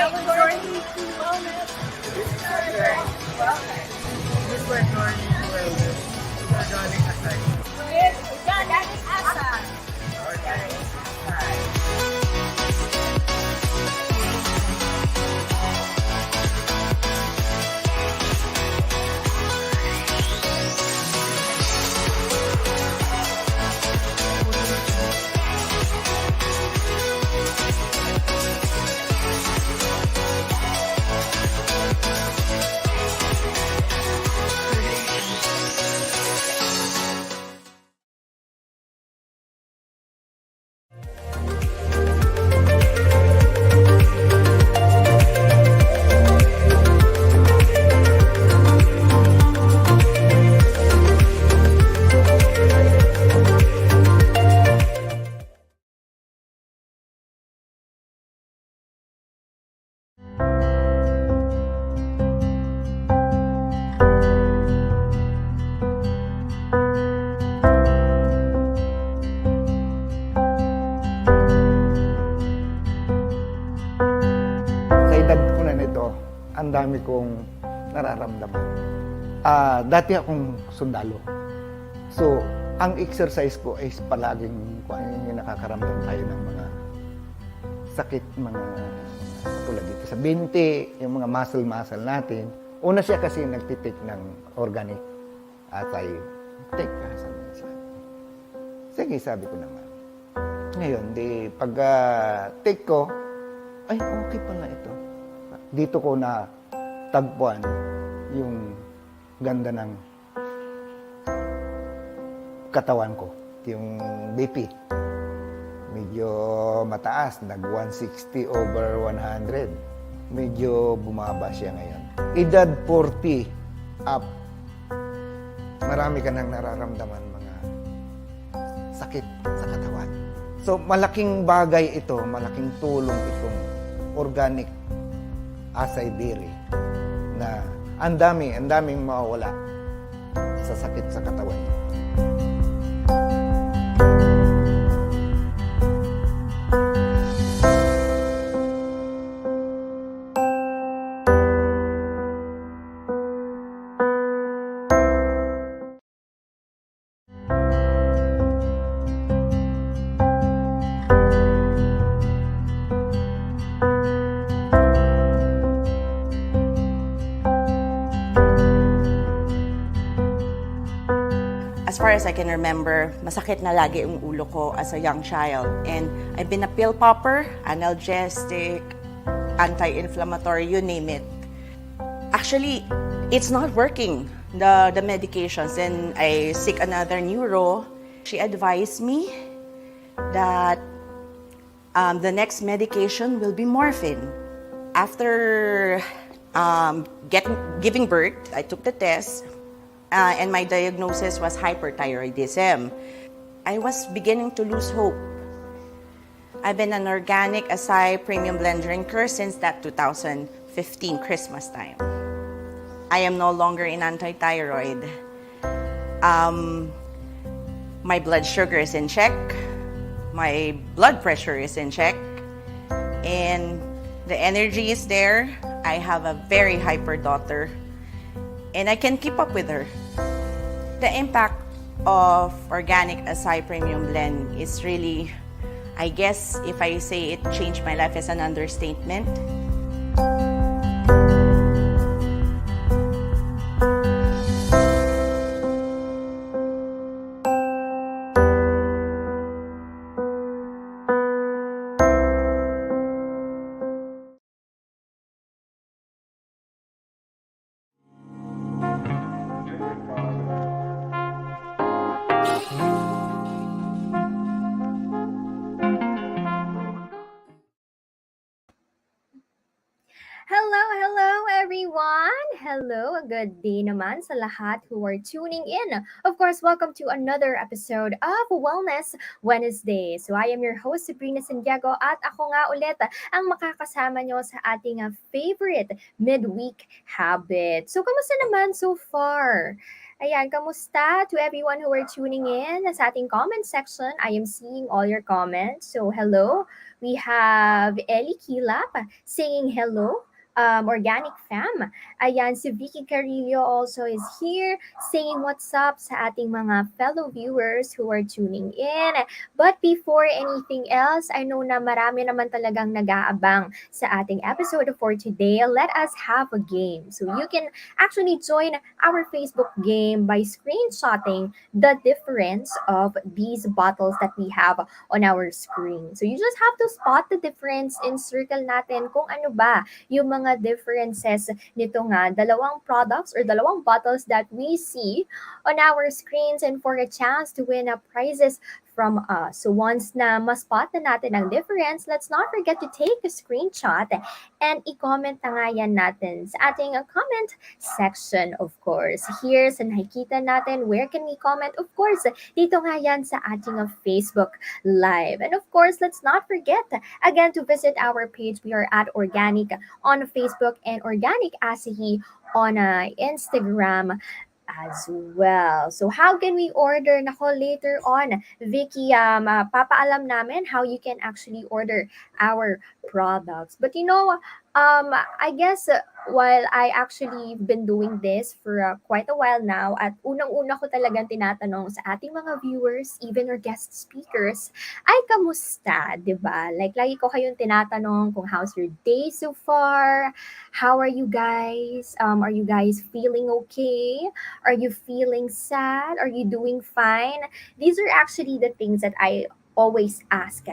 was joining to wellness. This was joining to wellness. Organic aside. With organic aside. Organic aside. Sa edad ko na nito, ang dami kong nararamdaman. Dati akong sundalo. So, ang exercise ko is palaging kung ano yung nakakaramdam tayo ng mga sakit, mga tulad dito sa binti, yung mga muscle natin. Una siya kasi nagtitik ng organic at I take sabi niya sa akin. Sige, sabi ko naman. Ngayon, pag take ko, ay, okay pala ito. Dito ko na tagpuan yung ganda ng katawan ko. Yung BP. Medyo mataas, nag-160 over 100. Medyo bumaba siya ngayon. Edad 40 up, marami ka nang nararamdaman mga sakit sa katawan. So, malaking bagay ito, malaking tulong itong organic acai berry na ang daming mawawala sa sakit sa katawan. As far as I can remember, masakit na lagi yung ulo ko as a young child. And I've been a pill popper, analgesic, anti-inflammatory, you name it. Actually, it's not working, the medications. And I seek another neuro. She advised me that the next medication will be morphine. After giving birth, I took the test. And my diagnosis was hyperthyroidism. I was beginning to lose hope. I've been an organic acai premium blend drinker since that 2015 Christmas time. I am no longer in anti-thyroid. My blood sugar is in check. My blood pressure is in check. And the energy is there. I have a very hyper daughter. And I can keep up with her. The impact of organic acai premium blend is really, I guess if I say it changed my life, is an understatement. Hello everyone! Hello, good day naman sa lahat who are tuning in. Of course, welcome to another episode of Wellness Wednesday. So I am your host, Sabrina Santiago, at ako nga ulit ang makakasama nyo sa ating favorite midweek habit. So, kamusta naman so far? Ayan, kamusta to everyone who are tuning in sa ating comment section? I am seeing all your comments. So, hello We have Ellie Kilap saying hello. Organic Fam. Ayan, si Vicky Carillo also is here saying what's up sa ating mga fellow viewers who are tuning in. But before anything else, I know na marami naman talagang nag-aabang sa ating episode for today. Let us have a game. So you can actually join our Facebook game by screenshotting the difference of these bottles that we have on our screen. So you just have to spot the difference and circle natin kung ano ba yung mga differences nito nga dalawang products or dalawang bottles that we see on our screens and for a chance to win prizes from us. So once na ma-spot na natin ang difference, let's not forget to take a screenshot and i-comment na nga yan natin sa ating comment section, of course. Here, sa nakikita natin, where can we comment? Of course, dito nga yan sa ating Facebook Live. And of course, let's not forget, again, to visit our page. We are at Organic on Facebook and Organic Asahi on Instagram as well. So how can we order? Nako, later on, Vicky, papaalam namin how you can actually order our products. But I guess while I actually been doing this for quite a while now, at unang-una ko talagang tinatanong sa ating mga viewers, even our guest speakers, ay kamusta, 'di ba? Like lagi ko kayong tinatanong kung how's your day so far? How are you guys? Are you guys feeling okay? Are you feeling sad? Are you doing fine? These are actually the things that I always ask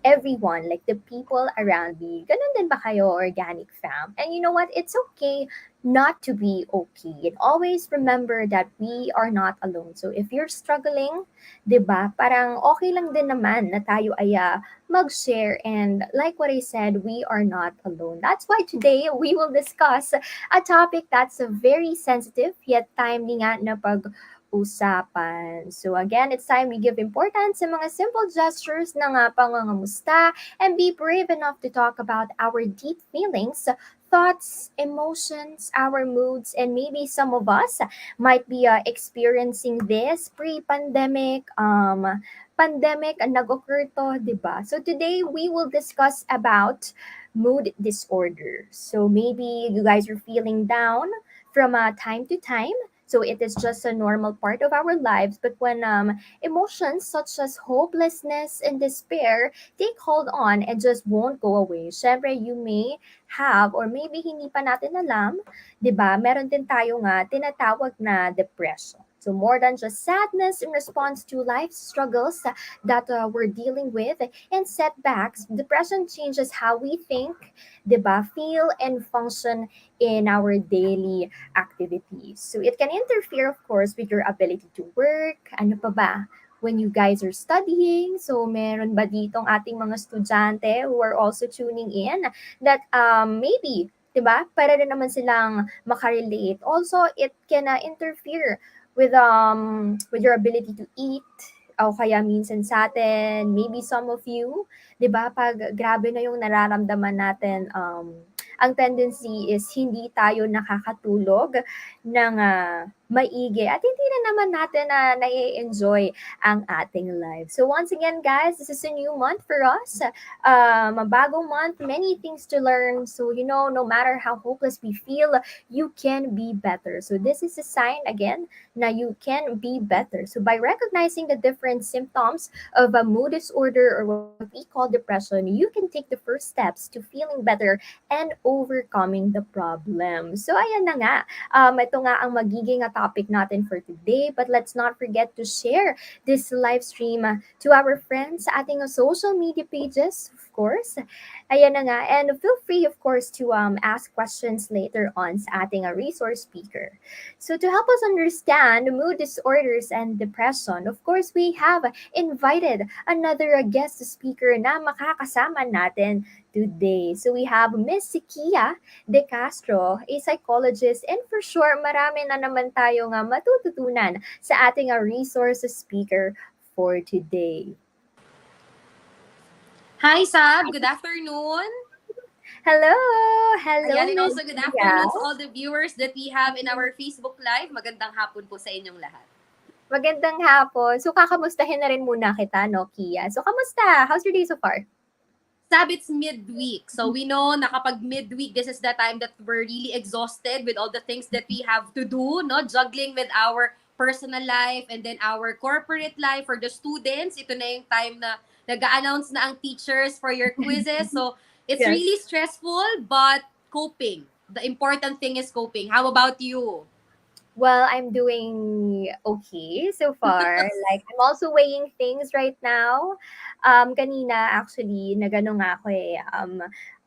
everyone, like the people around me. Ganun din ba kayo, Organic Fam? And you know what? It's okay not to be okay. And always remember that we are not alone. So if you're struggling, 'di ba? Parang okay lang din naman na tayo ay mag-share and like what I said, we are not alone. That's why today we will discuss a topic that's very sensitive yet timely nga na usapan. So again, it's time we give importance sa mga simple gestures ng pangangamusta and be brave enough to talk about our deep feelings, thoughts, emotions, our moods, and maybe some of us might be experiencing this pre-pandemic, pandemic, nag-occur to, di ba? So today, we will discuss about mood disorders. So maybe you guys are feeling down from time to time. So it is just a normal part of our lives. But when emotions such as hopelessness and despair take hold on and just won't go away, syempre you may have or maybe hindi pa natin alam, 'di ba? Meron din tayo nga tinatawag na depression. So more than just sadness in response to life's struggles that we're dealing with and setbacks, depression changes how we think, 'di ba? Feel and function in our daily activities. So it can interfere, of course, with your ability to work. Ano pa ba? When you guys are studying, so meron ba ditong ating mga estudyante who are also tuning in that maybe, 'di ba? Para rin naman silang makarelate. Also, it can interfere with your ability to eat o kaya minsan sa atin, maybe some of you, 'di ba, pag grabe na yung nararamdaman natin, ang tendency is hindi tayo nakakatulog ng maigi at hindi na naman natin na nai-enjoy ang ating life. So once again, guys, this is a new month for us. A bagong month, many things to learn. So, no matter how hopeless we feel, you can be better. So this is a sign, again, na you can be better. So by recognizing the different symptoms of a mood disorder or what we call depression, you can take the first steps to feeling better and overcoming the problem. So ayan na nga, ito nga ang magiging topic natin for today. But let's not forget to share this live stream to our friends sa ating social media pages, of course. Ayan na nga. And feel free, of course, to ask questions later on sa ating resource speaker. So to help us understand mood disorders and depression, of course, we have invited another guest speaker na makakasama natin today. So we have Miss Sikia De Castro, a psychologist, and for sure, marami na naman tayo nga matututunan sa ating resource speaker for today. Hi, Sab. Good afternoon. Hello! Hello, Ayan, and Miss also good Sikia. afternoon to all the viewers that we have in our Facebook Live. Magandang hapon po sa inyong lahat. Magandang hapon. So, kakamustahin na rin muna kita, no, Kia? So, kamusta? How's your day so far? Sab, it's midweek. So we know na kapag midweek, this is the time that we're really exhausted with all the things that we have to do, no? Juggling with our personal life and then our corporate life for the students. Ito na yung time na nag-a-announce na ang teachers for your quizzes. So it's Yes. really stressful, but coping. The important thing is coping. How about you? Well, I'm doing okay so far. Like, I'm also weighing things right now. Kanina, actually, nagano nga ako eh.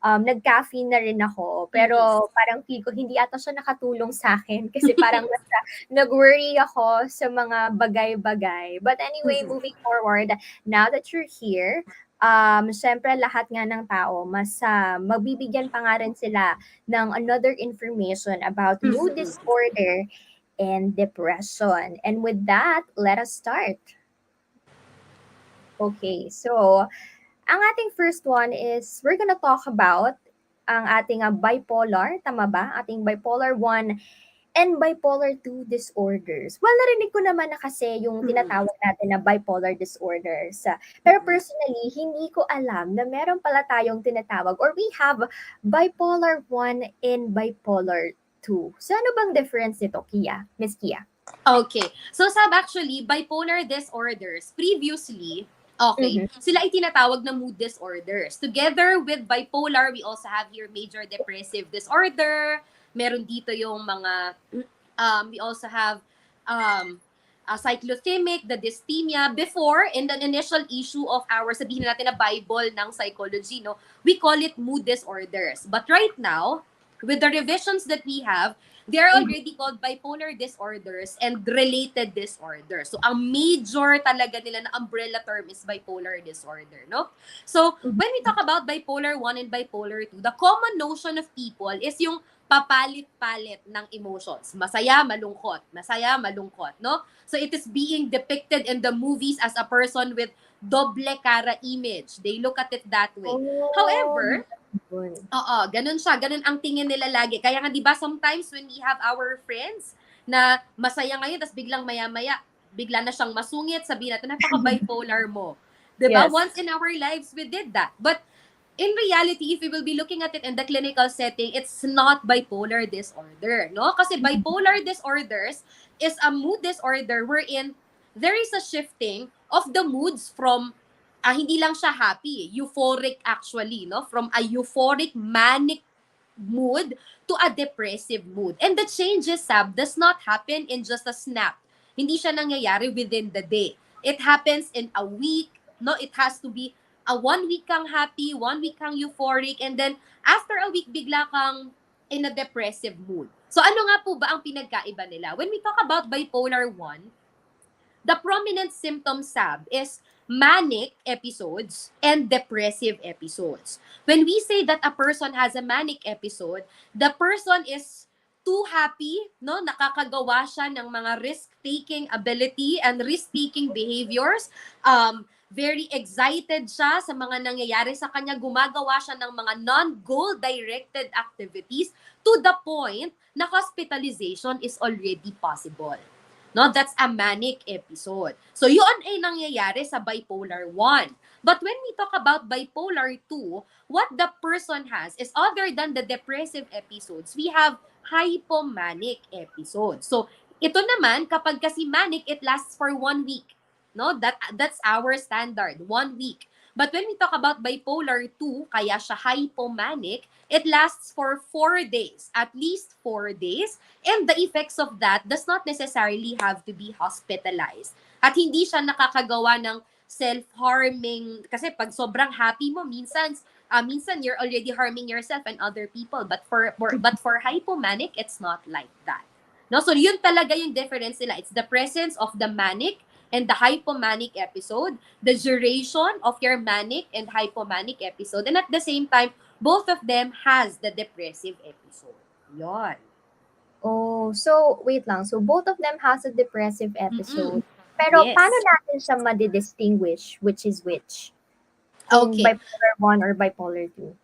Nag-caffeine na rin ako. Mm-mm. Pero parang feel ko, hindi ata siya nakatulong sa akin. Kasi parang basta nag-worry ako sa mga bagay-bagay. But anyway, Mm-mm. moving forward, now that you're here, syempre lahat nga ng tao, mas magbibigyan pa nga rin sila ng another information about mood disorder and depression. And with that, let us start. Okay, so ang ating first one is we're gonna talk about ang ating bipolar, tama ba? Ating bipolar 1 and bipolar 2 disorders. Well, narinig ko naman na kasi yung Mm-mm. tinatawag natin na bipolar disorders. Pero personally, hindi ko alam na meron pala tayong tinatawag or we have bipolar 1 and bipolar 2. So ano bang difference nito, Kia? Miss Kia? Okay. So, Sab, actually, bipolar disorders, previously, okay, Mhm. sila ay tinatawag na mood disorders. Together with bipolar, we also have here major depressive disorder. Meron dito yung mga, we also have cyclothymic, the dysthymia. Before, in the initial issue of our, sabihin natin na Bible ng psychology, no, we call it mood disorders. But right now, with the revisions that we have, they're Mhm. already called bipolar disorders and related disorders. So, ang major talaga nila na umbrella term is bipolar disorder, no? So, Mhm. when we talk about bipolar 1 and bipolar 2, the common notion of people is yung papalit-palit ng emotions. Masaya, malungkot. Masaya, malungkot, no? So, it is being depicted in the movies as a person with doble cara image. They look at it that way. Oh, However, yun. oo, ganun siya. Ganun ang tingin nila lagi. Kaya nga, di ba, sometimes when we have our friends na masaya ngayon, tapos biglang maya-maya, bigla na siyang masungit, sabihin natin, napaka-bipolar mo. Di ba? Yes. Once in our lives, we did that. But in reality, if we will be looking at it in the clinical setting, it's not bipolar disorder, no? Kasi bipolar disorders is a mood disorder wherein there is a shifting of the moods from hindi lang siya happy, euphoric actually, no? From a euphoric manic mood to a depressive mood. And the changes, Sab, does not happen in just a snap. Hindi siya nangyayari within the day. It happens in a week, no? It has to be a 1 week kang happy, 1 week kang euphoric, and then after a week, bigla kang in a depressive mood. So ano nga po ba ang pinagkaiba nila? When we talk about bipolar 1, the prominent symptom, Sab, is manic episodes and depressive episodes. When we say that a person has a manic episode, the person is too happy, no? Nakakagawa siya ng mga risk-taking ability and risk-taking behaviors. Very excited siya sa mga nangyayari sa kanya. Gumagawa siya ng mga non-goal-directed activities to the point na hospitalization is already possible. No, that's a manic episode. So, yun ay nangyayari sa bipolar 1. But when we talk about bipolar 2, what the person has is other than the depressive episodes, we have hypomanic episodes. So, ito naman, kapag kasi manic, it lasts for 1 week. No, that's our standard, 1 week. But when we talk about bipolar 2, kaya siya hypomanic, it lasts for 4 days, at least 4 days. And the effects of that does not necessarily have to be hospitalized. At hindi siya nakakagawa ng self-harming. Kasi pag sobrang happy mo, minsan you're already harming yourself and other people. But for hypomanic, it's not like that. No, so yun talaga yung difference nila. It's the presence of the manic and the hypomanic episode, the duration of your manic and hypomanic episode, and at the same time, both of them has the depressive episode. Yon. Oh, so wait lang. So both of them has a depressive episode. Mm-mm. Pero Yes. paano natin siya madi-distinguish which is which? Kung Okay. bipolar 1 or bipolar 2?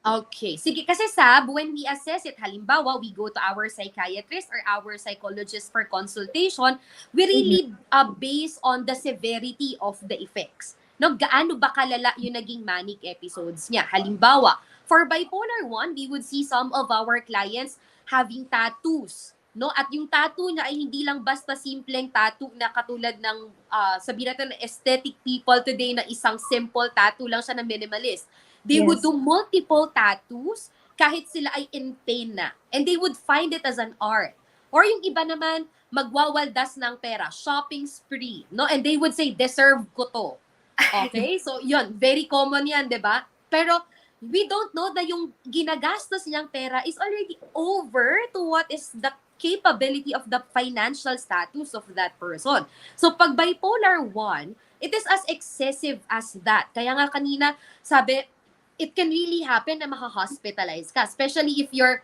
Okay. Sige, kasi Sab, when we assess it, halimbawa, we go to our psychiatrist or our psychologist for consultation, we Mhm. really base on the severity of the effects. no, gaano ba kalala yung naging manic episodes niya. Halimbawa, for bipolar 1, we would see some of our clients having tattoos. No? At yung tattoo niya ay hindi lang basta simpleng tattoo na katulad ng sabihin natin na aesthetic people today na isang simple tattoo lang siya na minimalist. They would Yes. do multiple tattoos kahit sila ay in pain na. And they would find it as an art. Or yung iba naman, magwawaldas ng pera, shopping spree, no? And they would say, deserve ko to. Okay? So, yun, very common yan, di ba? Pero, we don't know na yung ginagastos niyang pera is already over to what is the capability of the financial status of that person. So, pag bipolar 1, it is as excessive as that. Kaya nga kanina, sabi, it can really happen na maka-hospitalize ka, especially if your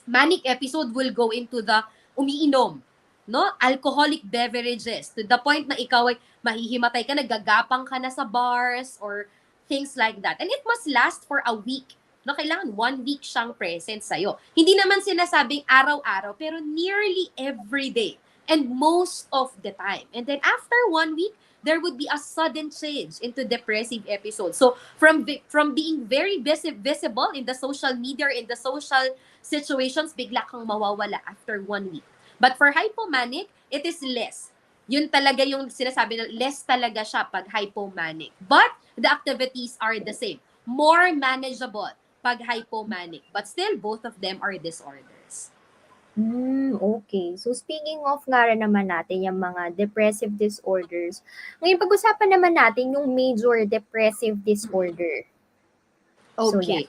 manic episode will go into the umiinom, no? Alcoholic beverages, to the point na ikaw ay mahihimatay ka, nagagapang ka na sa bars or things like that. And it must last for a week. No, kailangan 1 week siyang present sa'yo. Hindi naman sinasabing araw-araw, pero nearly every day. And most of the time. And then after 1 week, there would be a sudden change into depressive episodes. So from being very visible in the social media, in the social situations, bigla kang mawawala after 1 week. But for hypomanic, it is less. Yun talaga yung sinasabi na less talaga siya pag hypomanic. But the activities are the same. More manageable pag hypomanic. But still, both of them are disorders. Okay. So speaking of nga rin naman natin yung mga depressive disorders, ngayon pag-usapan naman natin yung major depressive disorder. So, Okay.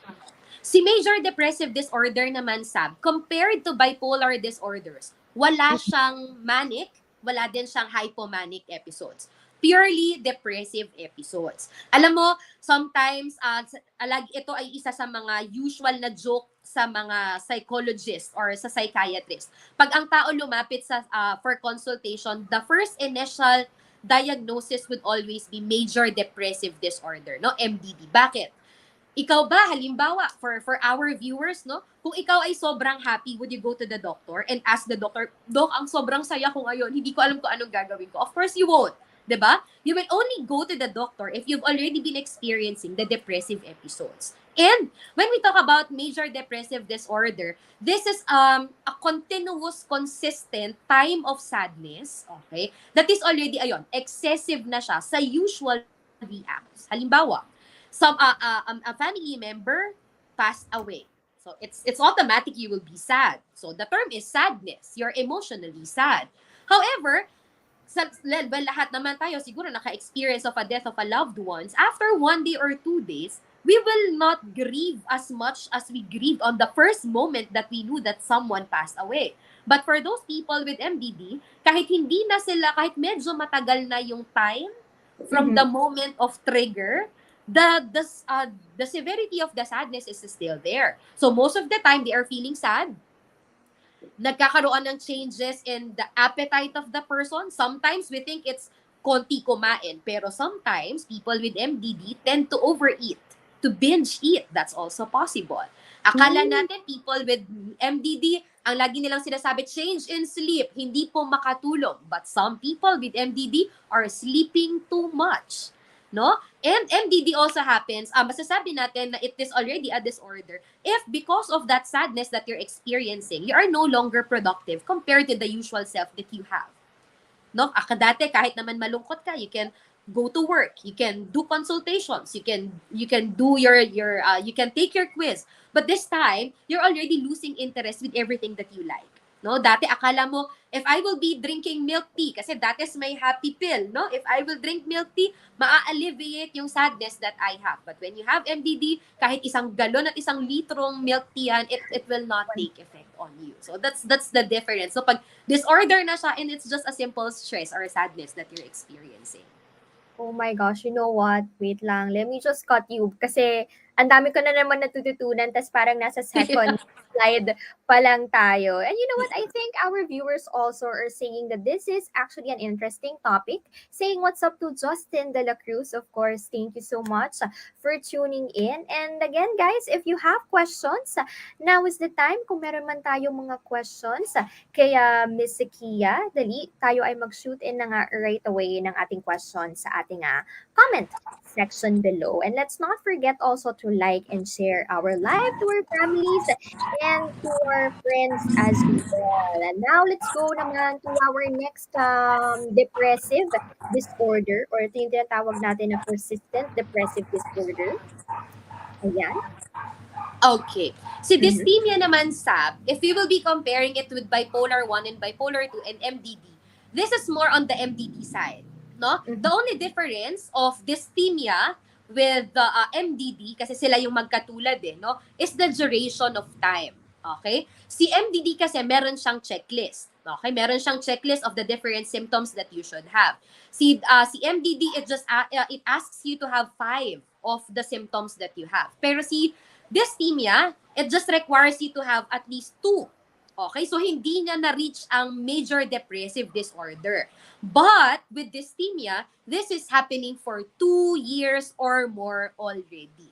Si major depressive disorder naman, Sab, compared to bipolar disorders, wala siyang manic, wala din siyang hypomanic episodes. Purely depressive episodes. Alam mo, sometimes, ito ay isa sa mga usual na joke sa mga psychologist or sa psychiatrist. Pag ang tao lumapit for consultation, the first initial diagnosis would always be major depressive disorder, no? MDD. Bakit? Ikaw ba, halimbawa, for our viewers, no? Kung ikaw ay sobrang happy, would you go to the doctor and ask the doctor, Doc, ang sobrang saya ko ngayon, hindi ko alam kung anong gagawin ko. Of course, you won't. 'Di ba? You will only go to the doctor if you've already been experiencing the depressive episodes. And when we talk about major depressive disorder, this is a continuous, consistent time of sadness, okay? That is already, excessive na siya sa usual reacts. Halimbawa, a family member passed away. So it's automatic you will be sad. So the term is sadness. You're emotionally sad. However, lahat naman tayo siguro naka-experience of a death of a loved ones. After 1 day or 2 days, we will not grieve as much as we grieved on the first moment that we knew that someone passed away. But for those people with MDD, kahit hindi na sila, kahit medyo matagal na yung time from the moment of trigger, the severity of the sadness is still there. So most of the time, they are feeling sad. Nagkakaroon ng changes in the appetite of the person. Sometimes we think it's konti kumain. Pero sometimes, people with MDD tend to overeat, to binge eat. That's also possible. Akala natin people with MDD, ang lagi nilang sinasabi, change in sleep, hindi po makatulong. But some people with MDD are sleeping too much. No? And MDD also happens, masasabi natin na it is already a disorder if because of that sadness that you're experiencing, you are no longer productive compared to the usual self that you have. No? Dati, kahit naman malungkot ka, you can go to work, you can do consultations, you can do you can take your quiz. But this time, you're already losing interest with everything that you like. No, dati akala mo, if I will be drinking milk tea, kasi that is my happy pill, no? If I will drink milk tea, maa-alleviate yung sadness that I have. But when you have MDD, kahit isang galon at isang litrong milk tea yan, it will not take effect on you. So that's the difference. So pag disorder na siya, and it's just a simple stress or sadness that you're experiencing. Oh my gosh, you know what? Wait lang. Let me just cut you. Kasi Ang dami ko na naman natututunan, tas parang nasa second slide pa lang tayo. And you know what? I think our viewers also are saying that this is actually an interesting topic. Saying what's up to Justin De La Cruz, of course. Thank you so much for tuning in. And again, guys, if you have questions, now is the time. Kung meron man tayong mga questions, kaya Miss Kia, dali, tayo ay mag-shoot in na nga right away ng ating questions sa ating comment section below. And let's not forget also to like and share our live to our families and to our friends as well. And now let's go naman to our next depressive disorder, or ito yung tinatawag natin na persistent depressive disorder. Ayan. Okay. Si Mhm. dysthymia naman, Sab, if we will be comparing it with bipolar 1 and bipolar 2 and MDD, this is more on the MDD side. No? Mhm. The only difference of dysthymia with the MDD, kasi sila yung magkatulad no, is the duration of time. Okay? Si MDD kasi meron siyang checklist. Okay? Meron siyang checklist of the different symptoms that you should have. Si MDD, it asks you to have 5 of the symptoms that you have. Pero si dysthymia, it just requires you to have at least 2. Okay? So, hindi niya na-reach ang major depressive disorder. But, with dysthymia, this is happening for 2 years or more already.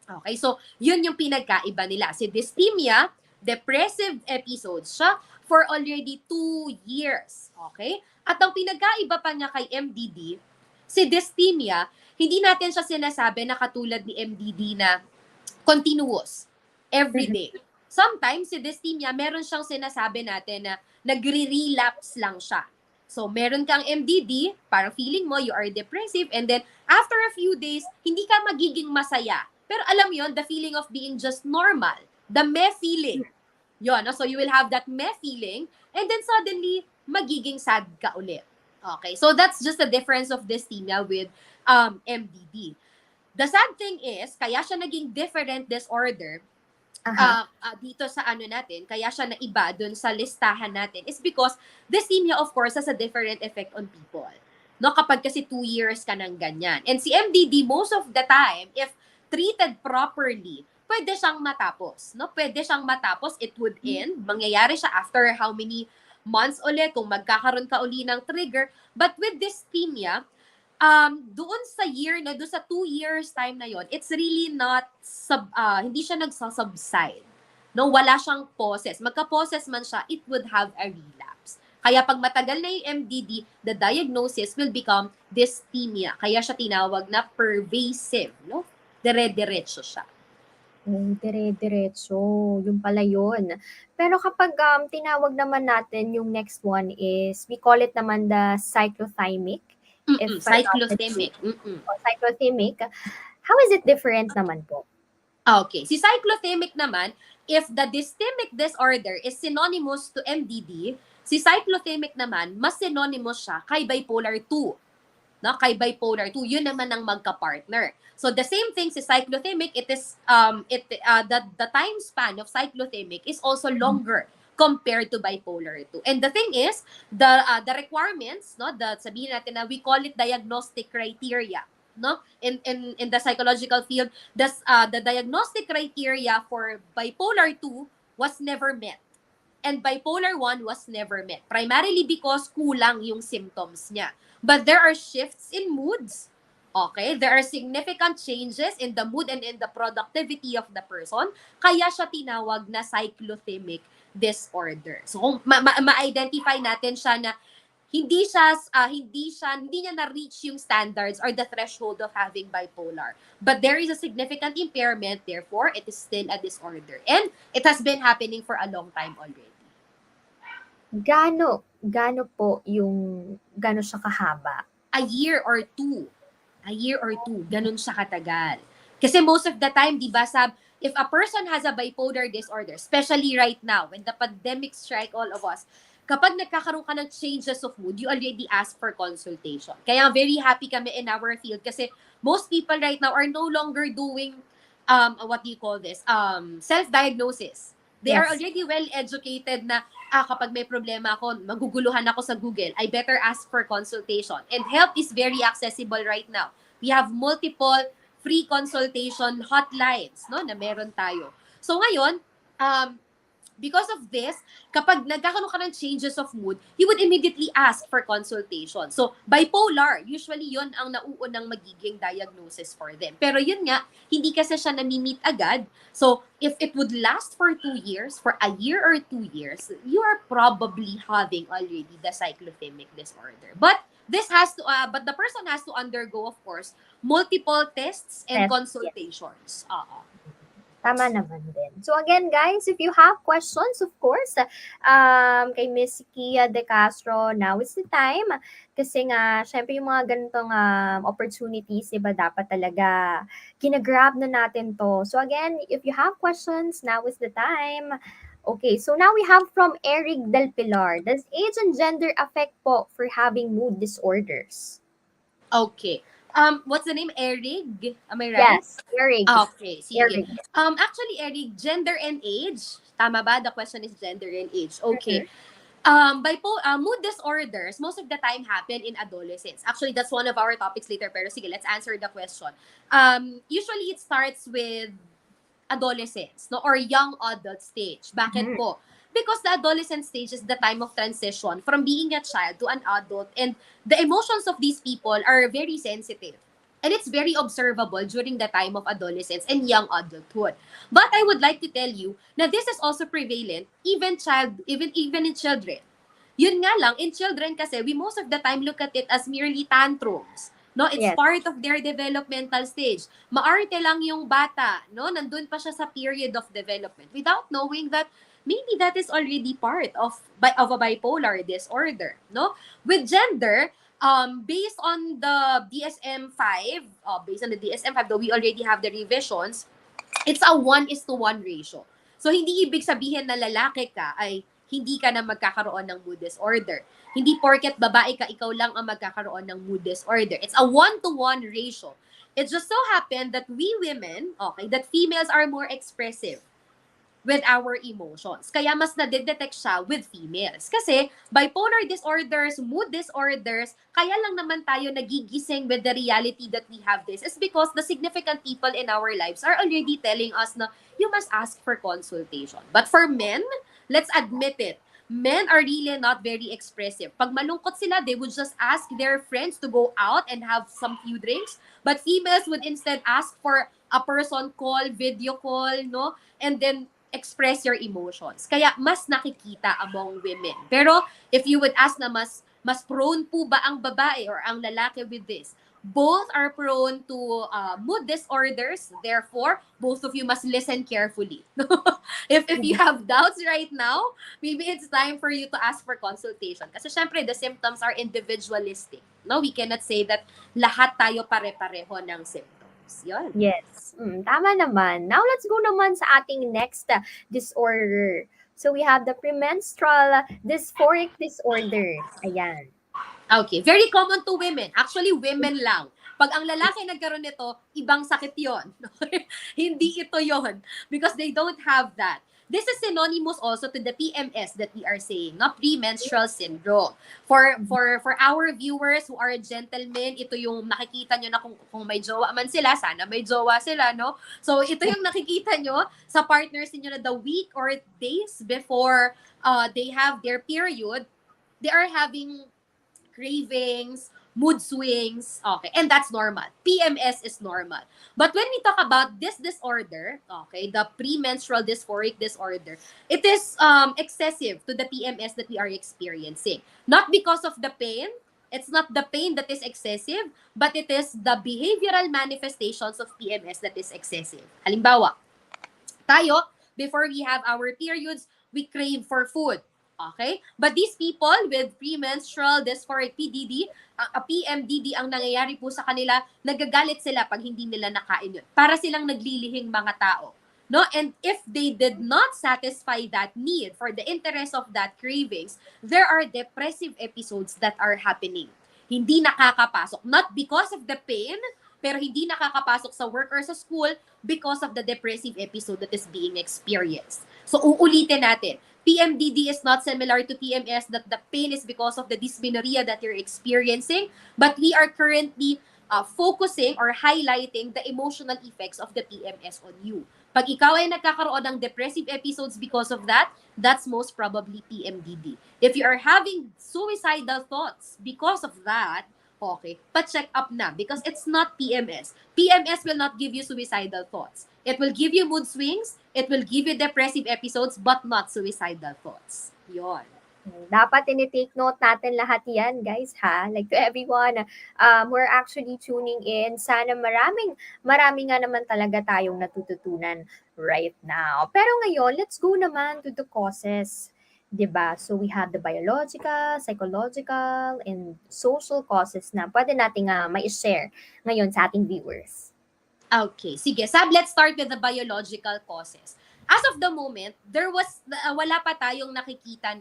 Okay? So, yun yung pinagkaiba nila. Si dysthymia, depressive episodes siya for already 2 years. Okay? At ang pinagkaiba pa niya kay MDD, si dysthymia, hindi natin siya sinasabi na katulad ni MDD na continuous, every day. Sometimes, si dysthymia, meron siyang sinasabi natin na nagre-relapse lang siya. So, meron kang MDD, parang feeling mo, you are depressive, and then, after a few days, hindi ka magiging masaya. Pero alam yon, the feeling of being just normal, the meh feeling. Yon, no? So, you will have that meh feeling, and then suddenly, magiging sad ka ulit. Okay, so that's just the difference of dysthymia with MDD. The sad thing is, kaya siya naging different disorder Aha. dito sa ano natin, kaya siya naiba dun sa listahan natin is because dysthymia, of course, has a different effect on people. No, kapag kasi 2 years ka ng ganyan. And si MDD, most of the time, if treated properly, pwede siyang matapos. No? Pwede siyang matapos, it would end. Mangyayari siya after how many months ulit, kung magkakaroon ka uli ng trigger. But with dysthymia, doon sa year na, doon sa 2 years time na yon, it's really not, hindi siya nagsasubside. No, wala siyang pauses. Magka-pauses man siya, it would have a relapse. Kaya pag matagal na yung MDD, the diagnosis will become dysthymia. Kaya siya tinawag na pervasive, no? Dire-diretso siya. Dire-diretso, yung pala yun. Pero kapag tinawag naman natin yung next one is, we call it naman the cyclothymic, if I'm not mistaken. Cyclothymic. O cyclothymic, how is it different naman po? Okay. Si cyclothymic naman, if the dysthymic disorder is synonymous to MDD, si cyclothymic naman, mas synonymous siya kay bipolar 2. No? Kay bipolar 2, yun naman ang magka-partner. So the same thing si cyclothymic, it is the time span of cyclothymic is also longer compared to bipolar 2. And the thing is, the requirements, no, sabihin natin na we call it diagnostic criteria, no? In the psychological field, the diagnostic criteria for bipolar 2 was never met. And bipolar 1 was never met. Primarily because kulang yung symptoms niya. But there are shifts in moods. Okay? There are significant changes in the mood and in the productivity of the person. Kaya siya tinawag na cyclothymic disorder. So, kung ma-identify natin siya na hindi niya na-reach yung standards or the threshold of having bipolar. But there is a significant impairment, therefore, it is still a disorder. And it has been happening for a long time already. Gaano po gaano siya kahaba? A year or two. Ganun siya katagal. Kasi most of the time, di ba, if a person has a bipolar disorder, especially right now, when the pandemic strike all of us, kapag nagkakaroon ka ng changes of mood, you already ask for consultation. Kaya very happy kami in our field kasi most people right now are no longer doing, what do you call this, self-diagnosis. They are Yes. already well-educated na, kapag may problema ako, maguguluhan ako sa Google, I better ask for consultation. And help is very accessible right now. We have multiple free consultation hotlines, no, na meron tayo. So ngayon, because of this, kapag nagkakaroon ka ng changes of mood, you would immediately ask for consultation. So, bipolar, usually yon ang nauunang magiging diagnosis for them. Pero yun nga, hindi kasi siya nami-meet agad. So, if it would last for 2 years, for a year or 2 years, you are probably having already the cyclothymic disorder. But but the person has to undergo, of course, multiple tests and Yes. consultations. Tama naman din. So again, guys, if you have questions, of course, kay Miss Kia De Castro, now is the time. Kasi nga, syempre yung mga ganitong opportunities, diba, dapat talaga ginagrab na natin to. So again, if you have questions, now is the time. Okay, so now we have from Eric Del Pilar. Does age and gender affect po for having mood disorders? Okay. What's the name? Eric? Am I right? Yes, Eric. Okay, sige. Eric. Actually, Eric, gender and age. Tama ba? The question is gender and age. Okay. Mood disorders, most of the time happen in adolescence. Actually, that's one of our topics later. Pero sige, let's answer the question. Usually, it starts with adolescence, no, or young adult stage. Bakit po? Because the adolescent stage is the time of transition from being a child to an adult, and the emotions of these people are very sensitive. And it's very observable during the time of adolescence and young adulthood. But I would like to tell you na this is also prevalent even in children. Yun nga lang, in children kasi, we most of the time look at it as merely tantrums. No, it's Yes. part of their developmental stage. Maarte lang yung bata, no? Nandun pa siya sa period of development without knowing that maybe that is already part of a bipolar disorder, no? With gender, based on the DSM-5, though we already have the revisions, it's a 1:1 ratio. So, hindi ibig sabihin na lalaki ka ay hindi ka na magkakaroon ng mood disorder. Hindi porket babae ka, ikaw lang ang magkakaroon ng mood disorder. It's a 1:1 ratio. It just so happened that we women, that females are more expressive with our emotions. Kaya mas nadedetect siya with females. Kasi bipolar disorders, mood disorders, kaya lang naman tayo nagigising with the reality that we have this is because the significant people in our lives are already telling us na you must ask for consultation. But for men, let's admit it, men are really not very expressive. Pag malungkot sila, they would just ask their friends to go out and have some few drinks. But females would instead ask for a person call, video call, no? And then express your emotions. Kaya mas nakikita among women. Pero if you would ask na mas prone po ba ang babae or ang lalaki with this, both are prone to mood disorders. Therefore, both of you must listen carefully. If you have doubts right now, maybe it's time for you to ask for consultation. Kasi syempre, the symptoms are individualistic. No, we cannot say that lahat tayo pare-pareho ng symptoms. Yun. Yes. Tama naman. Now, let's go naman sa ating next disorder. So, we have the premenstrual dysphoric disorder. Ayan. Okay. Very common to women. Actually, women lang. Pag ang lalaki nagkaroon nito, ibang sakit yon. Hindi ito yon. Because they don't have that. This is synonymous also to the PMS that we are saying, no? Premenstrual syndrome. For our viewers who are gentlemen, ito yung nakikita nyo na kung may jowa man sila, sana may jowa sila, no? So, ito yung nakikita nyo sa partners niyo na the week or days before they have their period, they are having cravings, mood swings, okay, and that's normal. PMS is normal. But when we talk about this disorder, okay, the premenstrual dysphoric disorder, it is excessive to the PMS that we are experiencing. Not because of the pain, it's not the pain that is excessive, but it is the behavioral manifestations of PMS that is excessive. Halimbawa, tayo, before we have our periods, we crave for food. Okay? But these people with premenstrual dysphoric PDD, PMDD ang nangyayari po sa kanila, nagagalit sila pag hindi nila nakain yun. Para silang naglilihing mga tao. No? And if they did not satisfy that need for the interest of that cravings, there are depressive episodes that are happening. Hindi nakakapasok. Not because of the pain, pero hindi nakakapasok sa work or sa school because of the depressive episode that is being experienced. So, uulitin natin. PMDD is not similar to PMS, that the pain is because of the dysmenorrhea that you're experiencing, but we are currently focusing or highlighting the emotional effects of the PMS on you. Pag ikaw ay nagkakaroon ng depressive episodes because of that, that's most probably PMDD. If you are having suicidal thoughts because of that, okay, pa-check up na because it's not PMS. PMS will not give you suicidal thoughts. It will give you mood swings, it will give you depressive episodes, but not suicidal thoughts. Yon. Dapat tinitake note natin lahat yan, guys, ha? Like, to everyone who are actually tuning in, sana marami nga naman talaga tayong natututunan right now. Pero ngayon, let's go naman to the causes. 'Di ba? So, we have the biological, psychological, and social causes na pwede nating ma-share ngayon sa ating viewers. Okay, sige. Sab, let's start with the biological causes. As of the moment, wala pa tayong nakikita,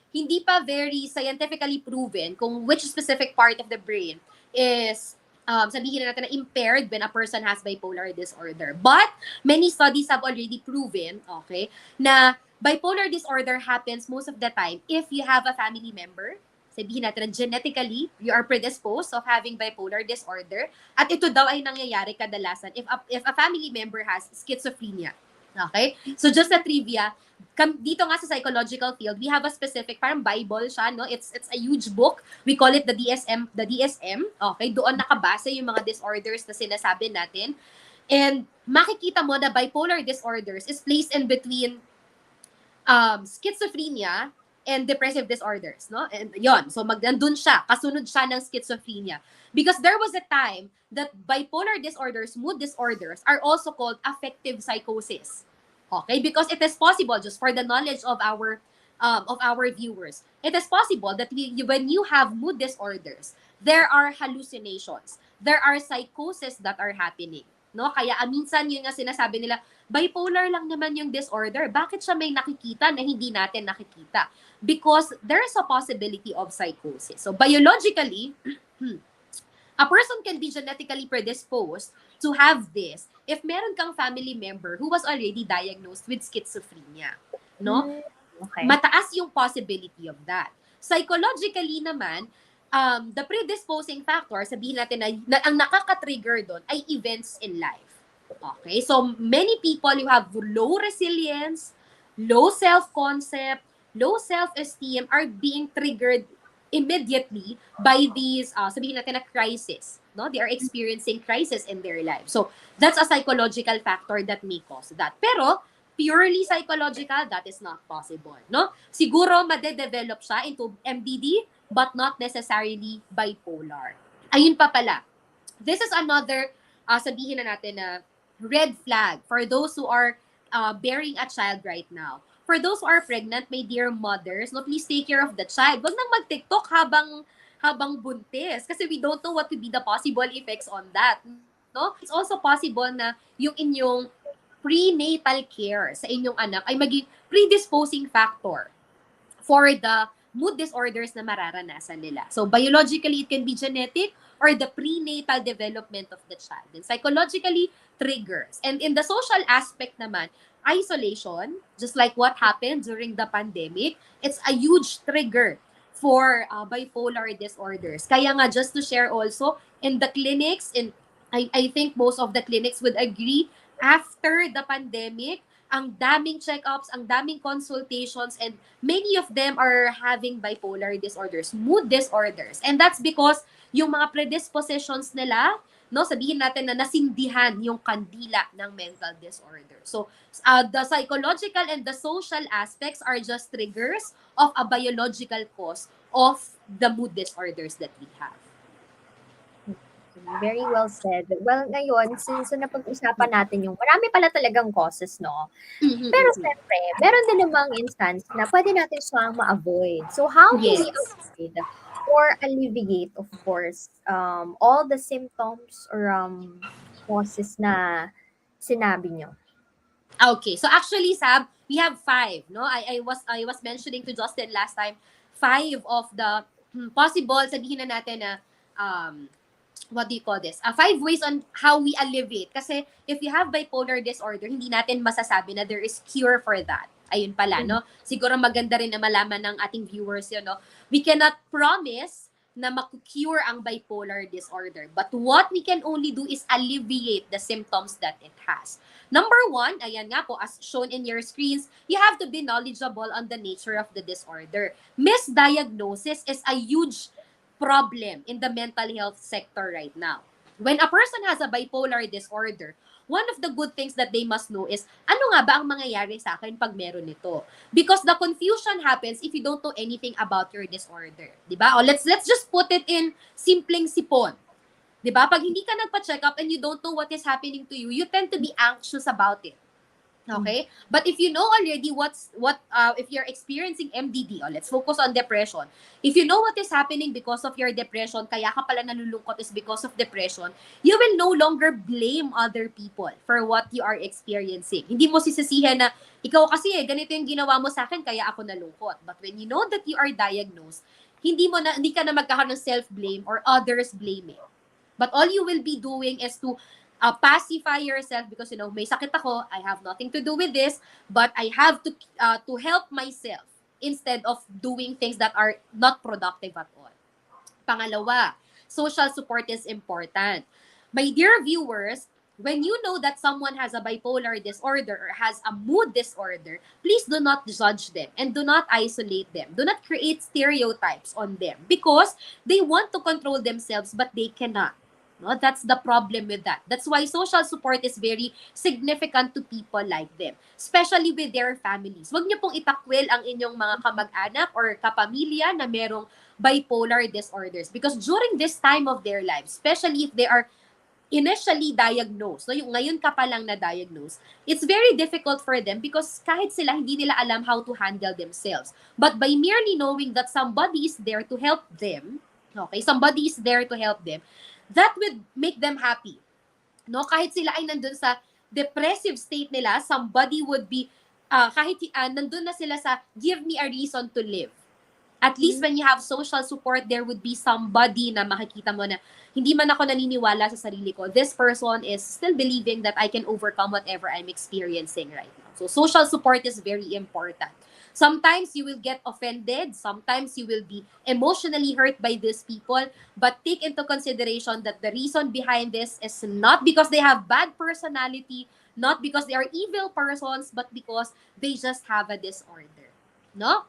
hindi pa very scientifically proven kung which specific part of the brain is, sabihin na natin na impaired when a person has bipolar disorder. But, many studies have already proven, okay, na bipolar disorder happens most of the time if you have a family member, sabihin natin na genetically, you are predisposed of having bipolar disorder. At ito daw ay nangyayari kadalasan if a family member has schizophrenia. Okay? So just a trivia, dito nga sa psychological field, we have a specific, parang Bible siya, no? It's a huge book. We call it the DSM. Okay? Doon nakabase yung mga disorders na sinasabi natin. And makikita mo na bipolar disorders is placed in between schizophrenia and depressive disorders, no? And yon, so nandun siya, kasunod siya ng schizophrenia. Because there was a time that bipolar disorders, mood disorders, are also called affective psychosis. Okay? Because it is possible, just for the knowledge of our viewers, it is possible that when you have mood disorders, there are hallucinations, there are psychoses that are happening. No? Kaya minsan yun nga sinasabi nila, bipolar lang naman yung disorder. Bakit siya may nakikita na hindi natin nakikita? Because there is a possibility of psychosis. So biologically, a person can be genetically predisposed to have this if meron kang family member who was already diagnosed with schizophrenia. No? Okay. Mataas yung possibility of that. Psychologically naman, the predisposing factor, sabihin natin na ang nakaka-trigger doon ay events in life. Okay? So, many people who have low resilience, low self-concept, low self-esteem are being triggered immediately by these, sabihin natin na crisis. No? They are experiencing crisis in their life. So, that's a psychological factor that may cause that. Pero, purely psychological, that is not possible. No? Siguro, made-develop siya into MDD, but not necessarily bipolar. Ayun pa pala. This is another, sabihin na natin na red flag for those who are bearing a child right now. For those who are pregnant, my dear mothers, no, please take care of the child. Wag nang mag-TikTok habang buntis kasi we don't know what could be the possible effects on that. No? It's also possible na yung inyong prenatal care sa inyong anak ay maging predisposing factor for the mood disorders na mararanasan nila. So biologically, it can be genetic or the prenatal development of the child. And psychologically, triggers. And in the social aspect naman, isolation, just like what happened during the pandemic, it's a huge trigger for bipolar disorders. Kaya nga, just to share also, in the clinics, I think most of the clinics would agree, after the pandemic, ang daming check-ups, ang daming consultations, and many of them are having bipolar disorders, mood disorders. And that's because yung mga predispositions nila, no, sabihin natin na nasindihan yung kandila ng mental disorder. So, the psychological and the social aspects are just triggers of a biological cause of the mood disorders that we have. Very well said. Well, ngayon, since napag-usapan natin yung marami pala talagang causes, no? Pero siyempre, meron din namang instance na pwede natin siyang ma-avoid. So, how can we avoid or alleviate, of course, all the symptoms or causes na sinabi nyo? Okay, so actually, Sab, we have 5. No, I was mentioning to Justin last time 5 of the possible, sabihin na natin na what do you call this? 5 ways on how we alleviate. Kasi if you have bipolar disorder, hindi natin masasabi na there is cure for that. Ayun pala, no? Siguro maganda rin na malaman ng ating viewers yun, no? We cannot promise na makukure ang bipolar disorder. But what we can only do is alleviate the symptoms that it has. Number one, ayan nga po, as shown in your screens, you have to be knowledgeable on the nature of the disorder. Misdiagnosis is a huge problem in the mental health sector right now. When a person has a bipolar disorder, one of the good things that they must know is, ano nga ba ang mangyayari sa akin pag meron nito? Because the confusion happens if you don't know anything about your disorder. Diba? O let's just put it in simpleng sipon. Diba? Pag hindi ka nagpa-check up and you don't know what is happening to you, you tend to be anxious about it. Okay? But if you know already if you're experiencing MDD, let's focus on depression. If you know what is happening because of your depression, kaya ka pala nalulungkot is because of depression, you will no longer blame other people for what you are experiencing. Hindi mo sisisihin na, ikaw kasi ganito yung ginawa mo sa akin, kaya ako nalungkot. But when you know that you are diagnosed, hindi ka na magkakaroon ng self-blame or others blaming. But all you will be doing is to pacify yourself because, may sakit ako, I have nothing to do with this, but I have to help myself instead of doing things that are not productive at all. Pangalawa, social support is important. My dear viewers, when you know that someone has a bipolar disorder or has a mood disorder, please do not judge them and do not isolate them. Do not create stereotypes on them because they want to control themselves but they cannot. No, that's the problem with that. That's why social support is very significant to people like them, especially with their families. Huwag niyo pong itakwil ang inyong mga kamag-anak or kapamilya na merong bipolar disorders because during this time of their lives, especially if they are initially diagnosed, no, yung ngayon ka pa lang na-diagnose, it's very difficult for them because kahit sila, hindi nila alam how to handle themselves. But by merely knowing that somebody is there to help them, somebody is there to help them, that would make them happy. No, kahit sila ay nandun sa depressive state nila, somebody would be nandun na sila sa give me a reason to live. At least when you have social support, there would be somebody na makikita mo na hindi man ako naniniwala sa sarili ko. This person is still believing that I can overcome whatever I'm experiencing right now. So social support is very important. Sometimes you will get offended. Sometimes you will be emotionally hurt by these people. But take into consideration that the reason behind this is not because they have bad personality, not because they are evil persons, but because they just have a disorder. No?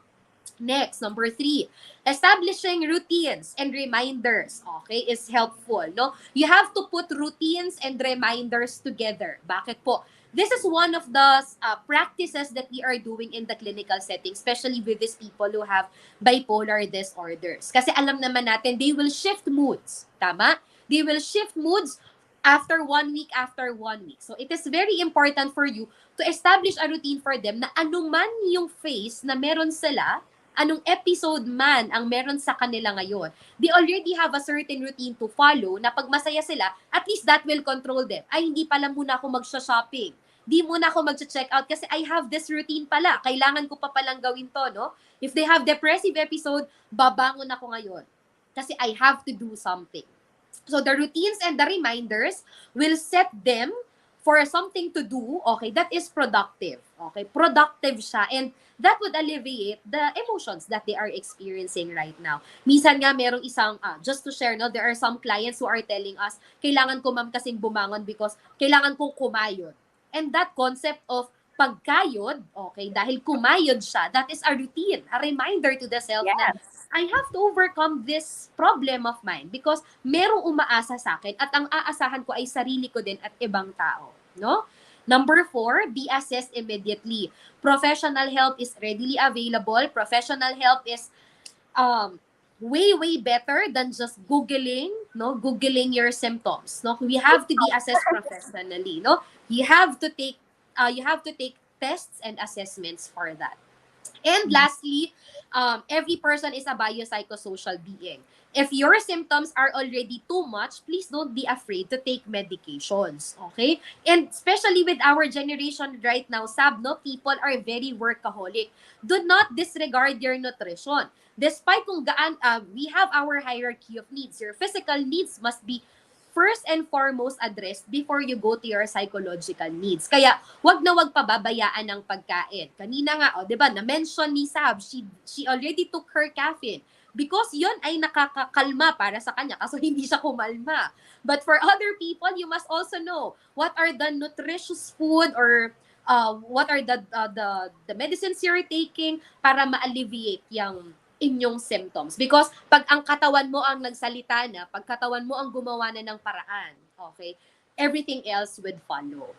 Next, number 3, establishing routines and reminders, is helpful, no? You have to put routines and reminders together. Bakit po? This is one of the practices that we are doing in the clinical setting, especially with these people who have bipolar disorders. Kasi alam naman natin, they will shift moods. Tama? They will shift moods after 1 week, after 1 week. So it is very important for you to establish a routine for them na anuman yung phase na meron sila, anong episode man ang meron sa kanila ngayon, they already have a certain routine to follow na pag masaya sila, at least that will control them. Ay, hindi pala muna ako magsha-shopping. Di muna ako mag-check out kasi I have this routine pala. Kailangan ko pa palang gawin to, no? If they have depressive episode, babangon ako ngayon. Kasi I have to do something. So the routines and the reminders will set them for something to do, that is productive. Productive siya. And that would alleviate the emotions that they are experiencing right now. Minsan nga merong isang, just to share, no, there are some clients who are telling us, kailangan ko ma'am kasing bumangon because kailangan kong kumayod. And that concept of pagkayod, dahil kumayod siya, that is a routine, a reminder to the self na I have to overcome this problem of mine because merong umaasa sa akin at ang aasahan ko ay sarili ko din at ibang tao. No? Number 4, be assessed immediately. Professional help is readily available. Professional help is way better than just Googling your symptoms. No? We have to be assessed professionally. No? You have to take tests and assessments for that. And lastly, every person is a biopsychosocial being. If your symptoms are already too much, please don't be afraid to take medications, okay? And especially with our generation right now, people are very workaholic. Do not disregard your nutrition. Despite kung we have our hierarchy of needs, your physical needs must be first and foremost addressed before you go to your psychological needs. Kaya, wag na wag pababayaan ng pagkain. Kanina nga, di ba, na-mention ni Sab, she already took her caffeine. because yon ay nakakakalma para sa kanya kaso hindi siya kumalma. But for other people, you must also know what are the nutritious food or what are the medicines you're taking para ma-alleviate yung inyong symptoms. Because pag ang katawan mo ang nagsalita na, pag katawan mo ang gumawa na ng paraan, okay, everything else would follow.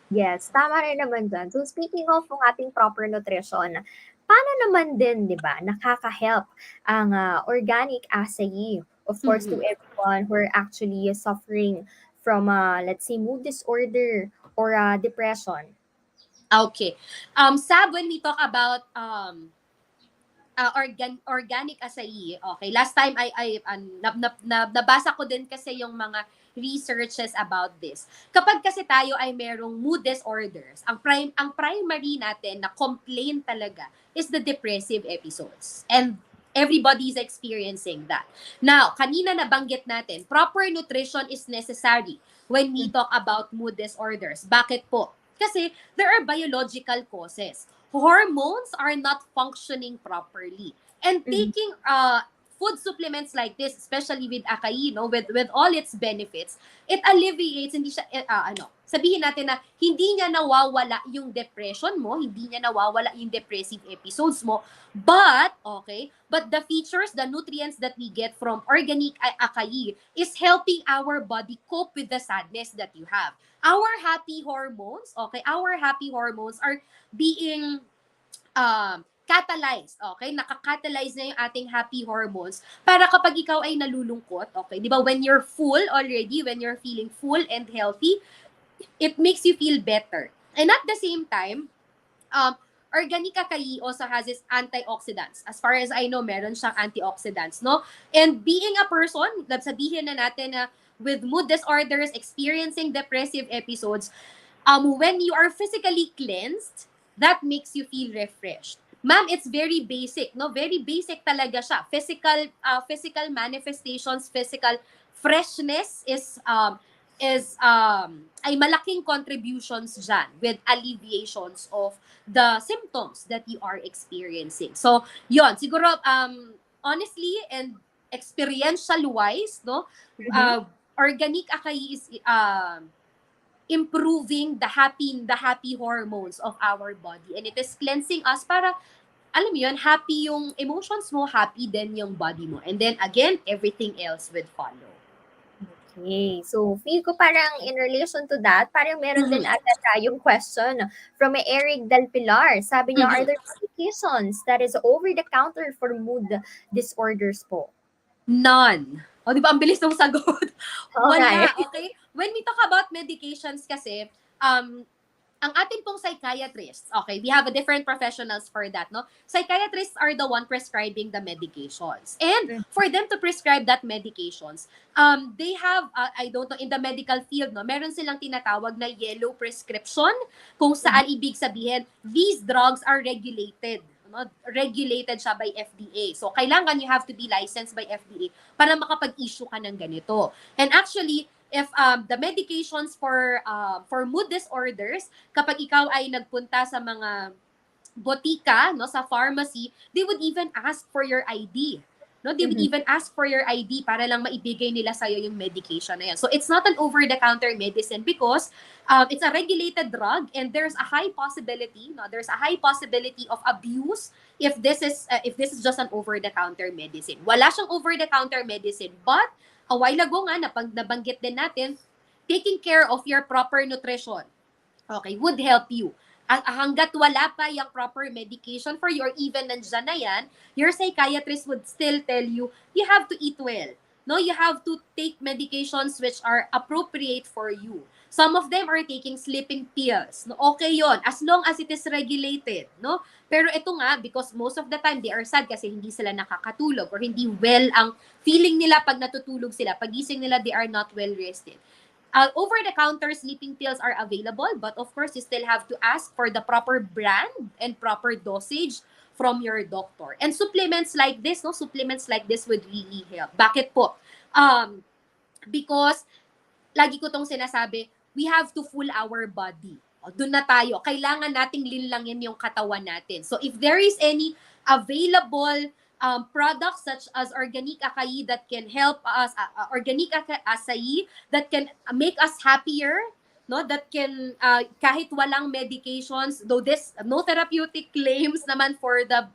Yes, tama rin naman dyan. So speaking of ng ating proper nutrition, paano naman din, di ba, nakaka-help ang organic acai, of course, to Mhm. everyone who are actually suffering from, let's say, mood disorder or depression? Okay. Sab, when we talk about organic acai. Okay, last time nabasa ko din kasi yung mga researches about this. Kapag kasi tayo ay merong mood disorders, ang primary natin na complaint talaga is the depressive episodes. And everybody is experiencing that. Now, kanina nabanggit natin, proper nutrition is necessary when we talk about mood disorders. Bakit po? Kasi there are biological causes. Hormones are not functioning properly. And Mhm. taking food supplements like this, especially with acai, with all its benefits, it alleviates, hindi siya, sabihin natin na hindi niya nawawala yung depression mo, hindi niya nawawala yung depressive episodes mo, but the features, the nutrients that we get from organic acai is helping our body cope with the sadness that you have. Our happy hormones are being catalyzed, okay? Nakakatalyze na yung ating happy hormones para kapag ikaw ay nalulungkot, okay? Di ba, when you're full already, when you're feeling full and healthy, it makes you feel better. And at the same time, organic acai also has its antioxidants. As far as I know, meron siyang antioxidants, no? And being a person, sabihin na natin na with mood disorders, experiencing depressive episodes, when you are physically cleansed, that makes you feel refreshed. Ma'am, it's very basic, no? Very basic talaga siya. Physical manifestations, physical freshness ay malaking contributions dyan with alleviations of the symptoms that you are experiencing. So, yon siguro honestly and experiential wise, no? Mhm. Organic acai is improving the happy hormones of our body, and it is cleansing us para alam mo yun, happy yung emotions mo, happy din yung body mo, and then again everything else would follow. Okay. So, feel ko parang in relation to that, parang meron din Mhm. agad tayong question from Eric Del Pilar. Sabi niya, are Mhm. there medications that is over-the-counter for mood disorders po? None. O, di ba, ang bilis ng sagot. Oo nga eh. Wala, okay? When we talk about medications kasi, ang ating pong psychiatrists, okay, we have a different professionals for that, no? Psychiatrists are the one prescribing the medications. And for them to prescribe that medications, they have, I don't know, in the medical field, no, meron silang tinatawag na yellow prescription, kung saan ibig sabihin, these drugs are regulated. No? Regulated siya by FDA. So, kailangan you have to be licensed by FDA para makapag-issue ka ng ganito. And actually, if the medications for mood disorders, kapag ikaw ay nagpunta sa mga botika, no, sa pharmacy, they would even ask for your ID. No, they would Mhm. even ask for your ID para lang maibigay nila sa'yo yung medication na yan. So it's not an over-the-counter medicine because it's a regulated drug and there's a high possibility, of abuse if this is just an over-the-counter medicine. Wala siyang over-the-counter medicine, but a while ago nga nabanggit din natin, taking care of your proper nutrition, okay, would help you. Hanggat wala pa yung proper medication for you or even nandyan na yan, your psychiatrist would still tell you, you have to eat well. No, you have to take medications which are appropriate for you. Some of them are taking sleeping pills. No, okay yon as long as it is regulated. No? Pero ito nga, because most of the time they are sad kasi hindi sila nakakatulog or hindi well ang feeling nila pag natutulog sila. Pagising nila, they are not well rested. Over-the-counter sleeping pills are available, but of course, you still have to ask for the proper brand and proper dosage from your doctor. And supplements like this, no, supplements like this would really help. Bakit po? Because, lagi ko tong sinasabi, we have to fool our body. O, dun na tayo. Kailangan nating linlangin yung katawan natin. So, if there is any available products such as Organique Acai that can help us, Organique Acai that can make us happier, no, that can kahit walang medications, though this no therapeutic claims naman for the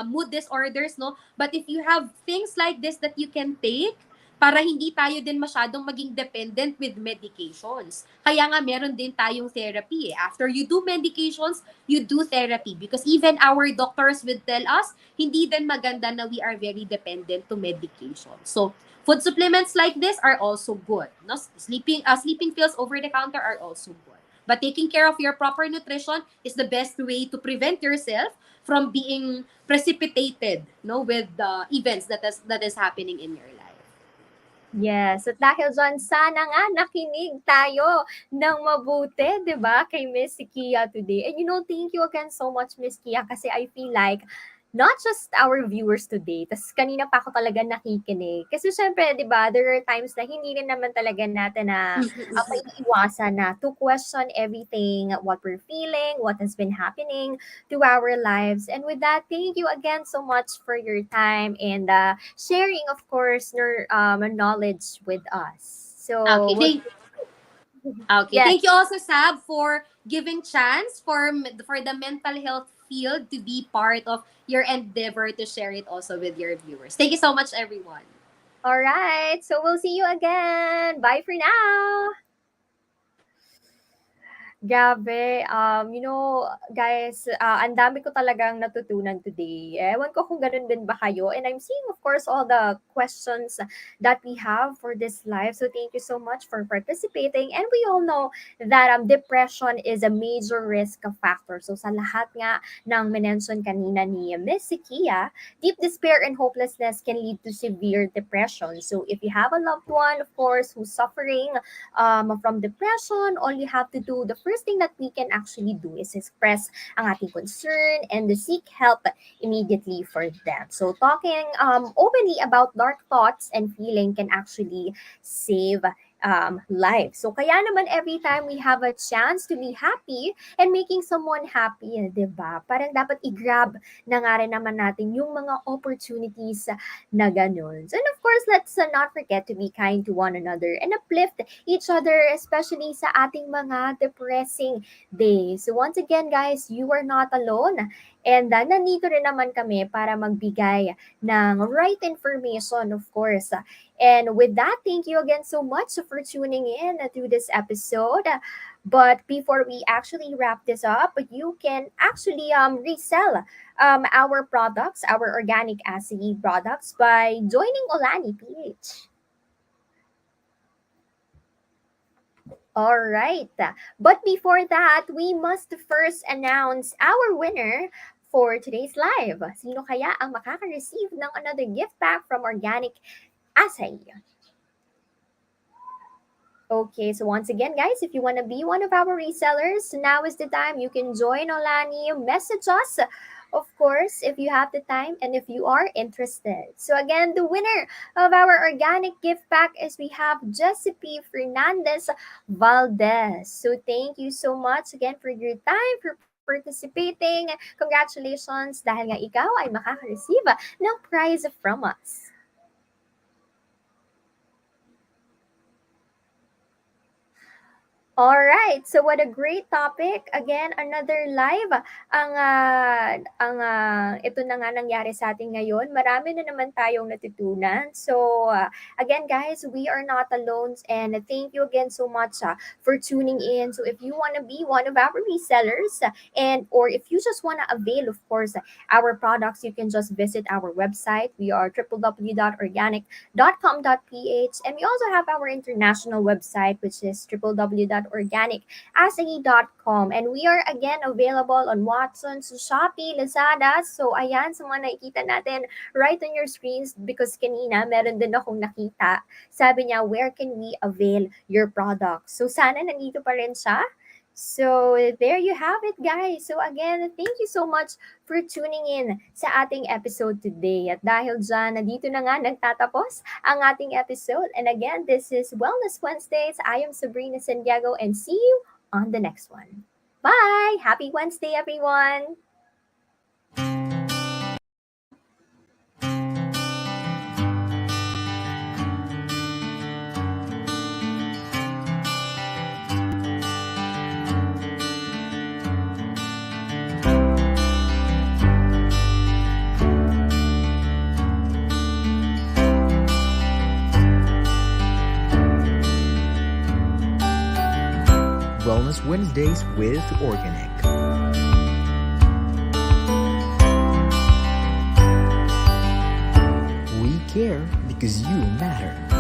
mood disorders, no, but if you have things like this that you can take para hindi tayo din masyadong maging dependent with medications. Kaya nga meron din tayong therapy. After you do medications, you do therapy because even our doctors will tell us hindi din maganda na we are very dependent to medication. So food supplements like this are also good. No? Sleeping pills over the counter are also good. But taking care of your proper nutrition is the best way to prevent yourself from being precipitated, no, with the events that is happening in your life. Yes, at dahil dyan, sana nga nakinig tayo ng mabuti, di ba, kay Miss Kia today. And thank you again so much, Miss Kia, kasi I feel like not just our viewers today, tas kanina pa ako talaga nakikinig. Kasi syempre, di ba, there are times na hindi rin naman talaga natin na may iwasan na to question everything, what we're feeling, what has been happening to our lives. And with that, thank you again so much for your time and sharing, of course, your knowledge with us. So, Okay, okay. yes, Thank you also, Sab, for giving chance for the mental health field to be part of your endeavor to share it also with your viewers. Thank you so much, everyone. all right. So, we'll see you again. Bye for now. Grabe, guys, ang dami ko talagang natutunan today. Ewan ko kung ganun din ba kayo. And I'm seeing, of course, all the questions that we have for this live. So thank you so much for participating. And we all know that depression is a major risk factor. So sa lahat nga ng mention kanina ni Miss Kia, deep despair and hopelessness can lead to severe depression. So if you have a loved one, of course, who's suffering from depression, all you have to do, the first thing that we can actually do is express ang ating concern and seek help immediately for them. So talking openly about dark thoughts and feeling can actually save life. So kaya naman every time we have a chance to be happy and making someone happy, 'di ba? Parang dapat i-grab na nga rin naman natin yung mga opportunities na ganun. So, and of course, let's not forget to be kind to one another and uplift each other, especially sa ating mga depressing days. So once again, guys, you are not alone. And nandito rin naman kami para magbigay ng right information, of course. And with that, thank you again so much for tuning in to this episode. But before we actually wrap this up, you can actually resell our products, our organic acai products by joining Olani PH. All right. But before that, we must first announce our winner for today's live. Sino kaya ang makaka-receive ng another gift pack from Organic Acai? Okay, so once again, guys, if you want to be one of our resellers, now is the time. You can join Olani, message us, of course, if you have the time and if you are interested. So again, the winner of our organic gift pack is we have Jessipe Fernandez Valdez. So thank you so much again for your time, for participating. Congratulations dahil nga ikaw ay makaka-receive ng prize from us. All right. So what a great topic. Again, another live. Ito na nga nangyari sa atin ngayon. Marami na naman tayong natutunan. So again, guys, we are not alone and thank you again so much for tuning in. So if you want to be one of our resellers and or if you just want to avail, of course, our products, you can just visit our website. We are www.organic.com.ph and we also have our international website, which is www.organicacai.com. And we are again available on Watsons, Shopee, Lazada. So ayan, sa mga nakikita natin right on your screens because kanina meron din akong nakita. Sabi niya, where can we avail your products? So sana nandito pa rin siya. So there you have it, guys. So again, thank you so much for tuning in sa ating episode today. At dahil dyan, nandito na nga nagtatapos ang ating episode. And again, this is Wellness Wednesdays. I am Sabrina Santiago and see you on the next one. Bye! Happy Wednesday, everyone! Wellness Wednesdays with Organique. We care because you matter.